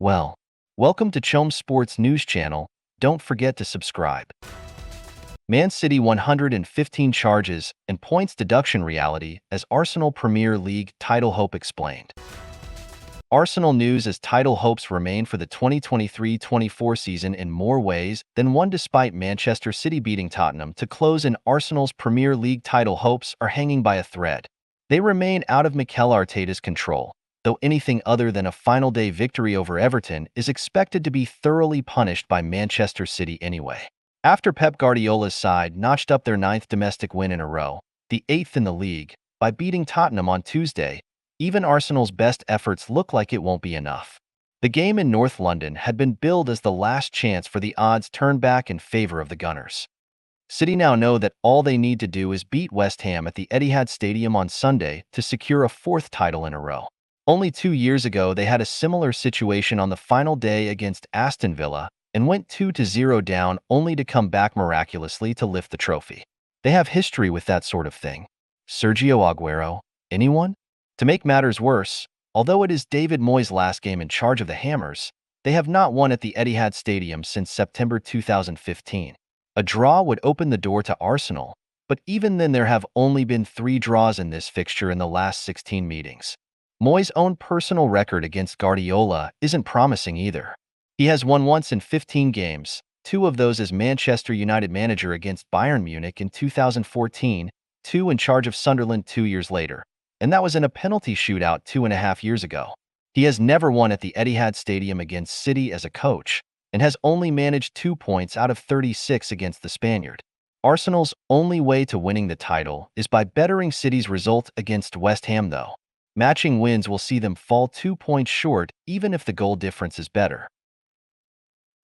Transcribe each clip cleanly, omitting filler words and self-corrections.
Well, welcome to Chom Sports News Channel. Don't forget to subscribe. Man City 115 charges and points deduction reality as Arsenal Premier League title hope explained. Arsenal news as title hopes remain for the 2023-24 season in more ways than one despite Manchester City beating Tottenham to close in Arsenal's Premier League title hopes are hanging by a thread. They remain out of Mikel Arteta's control, though anything other than a final day victory over Everton is expected to be thoroughly punished by Manchester City anyway. After Pep Guardiola's side notched up their 9th domestic win in a row, the 8th in the league, by beating Tottenham on Tuesday, even Arsenal's best efforts look like it won't be enough. The game in North London had been billed as the last chance for the odds turned back in favor of the Gunners. City now know that all they need to do is beat West Ham at the Etihad Stadium on Sunday to secure a 4th title in a row. Only 2 years ago, they had a similar situation on the final day against Aston Villa and went 2-0 down only to come back miraculously to lift the trophy. They have history with that sort of thing. Sergio Aguero, anyone? To make matters worse, although it is David Moyes' last game in charge of the Hammers, they have not won at the Etihad Stadium since September 2015. A draw would open the door to Arsenal, but even then there have only been 3 draws in this fixture in the last 16 meetings. Moyes' own personal record against Guardiola isn't promising either. He has won once in 15 games, 2 of those as Manchester United manager against Bayern Munich in 2014, 2 in charge of Sunderland 2 years later, and that was in a penalty shootout 2.5 years ago. He has never won at the Etihad Stadium against City as a coach, and has only managed 2 points out of 36 against the Spaniard. Arsenal's only way to winning the title is by bettering City's result against West Ham though. Matching wins will see them fall 2 points short even if the goal difference is better.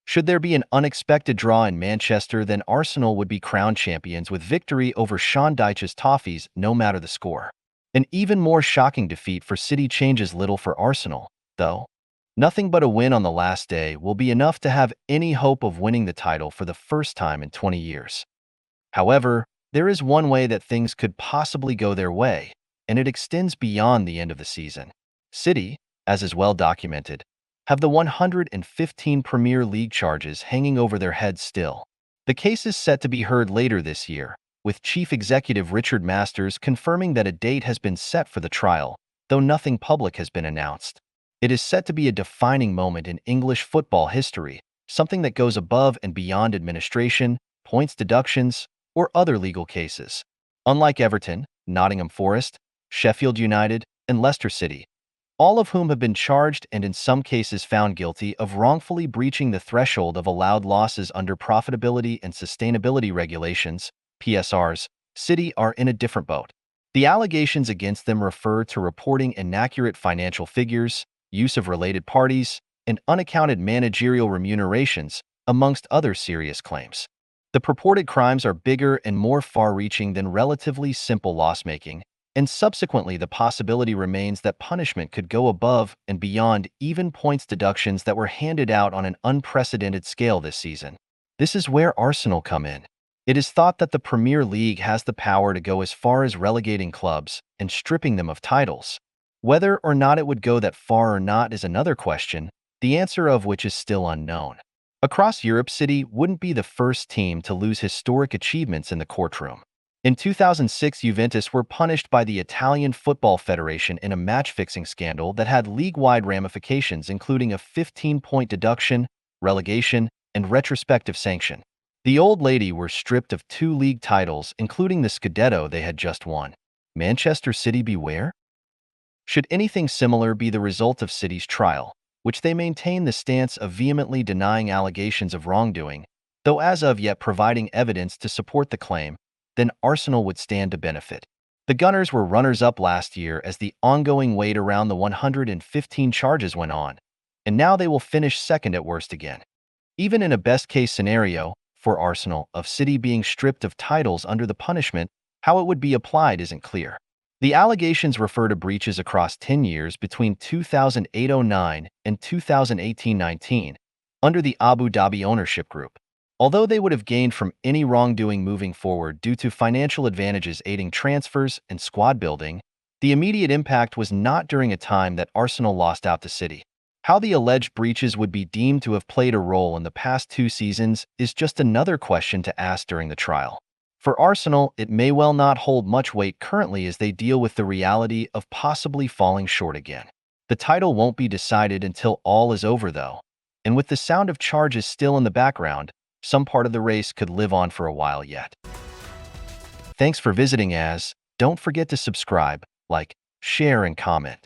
Should there be an unexpected draw in Manchester, then Arsenal would be crowned champions with victory over Sean Dyche's Toffees no matter the score. An even more shocking defeat for City changes little for Arsenal, though. Nothing but a win on the last day will be enough to have any hope of winning the title for the first time in 20 years. However, there is one way that things could possibly go their way, and it extends beyond the end of the season. City, as is well documented, have the 115 Premier League charges hanging over their heads still. The case is set to be heard later this year, with Chief Executive Richard Masters confirming that a date has been set for the trial, though nothing public has been announced. It is set to be a defining moment in English football history, something that goes above and beyond administration, points deductions, or other legal cases. Unlike Everton, Nottingham Forest, Sheffield United, and Leicester City, all of whom have been charged and in some cases found guilty of wrongfully breaching the threshold of allowed losses under profitability and sustainability regulations, PSRs, City are in a different boat. The allegations against them refer to reporting inaccurate financial figures, use of related parties, and unaccounted managerial remunerations, amongst other serious claims. The purported crimes are bigger and more far-reaching than relatively simple loss-making, and subsequently the possibility remains that punishment could go above and beyond even points deductions that were handed out on an unprecedented scale this season. This is where Arsenal come in. It is thought that the Premier League has the power to go as far as relegating clubs and stripping them of titles. Whether or not it would go that far or not is another question, the answer of which is still unknown. Across Europe, City wouldn't be the first team to lose historic achievements in the courtroom. In 2006, Juventus were punished by the Italian Football Federation in a match-fixing scandal that had league-wide ramifications, including a 15-point deduction, relegation, and retrospective sanction. The Old Lady were stripped of 2 league titles, including the Scudetto they had just won. Manchester City beware? Should anything similar be the result of City's trial, which they maintain the stance of vehemently denying allegations of wrongdoing, though as of yet providing evidence to support the claim, then Arsenal would stand to benefit. The Gunners were runners-up last year as the ongoing wait around the 115 charges went on, and now they will finish second at worst again. Even in a best-case scenario, for Arsenal, of City being stripped of titles under the punishment, how it would be applied isn't clear. The allegations refer to breaches across 10 years between 2008-09 and 2018-19 under the Abu Dhabi ownership group. Although they would have gained from any wrongdoing moving forward due to financial advantages aiding transfers and squad building, the immediate impact was not during a time that Arsenal lost out to City. How the alleged breaches would be deemed to have played a role in the past 2 seasons is just another question to ask during the trial. For Arsenal, it may well not hold much weight currently as they deal with the reality of possibly falling short again. The title won't be decided until all is over, though. And with the sound of charges still in the background, some part of the race could live on for a while yet. Thanks for visiting as. Don't forget to subscribe, like, share, and comment.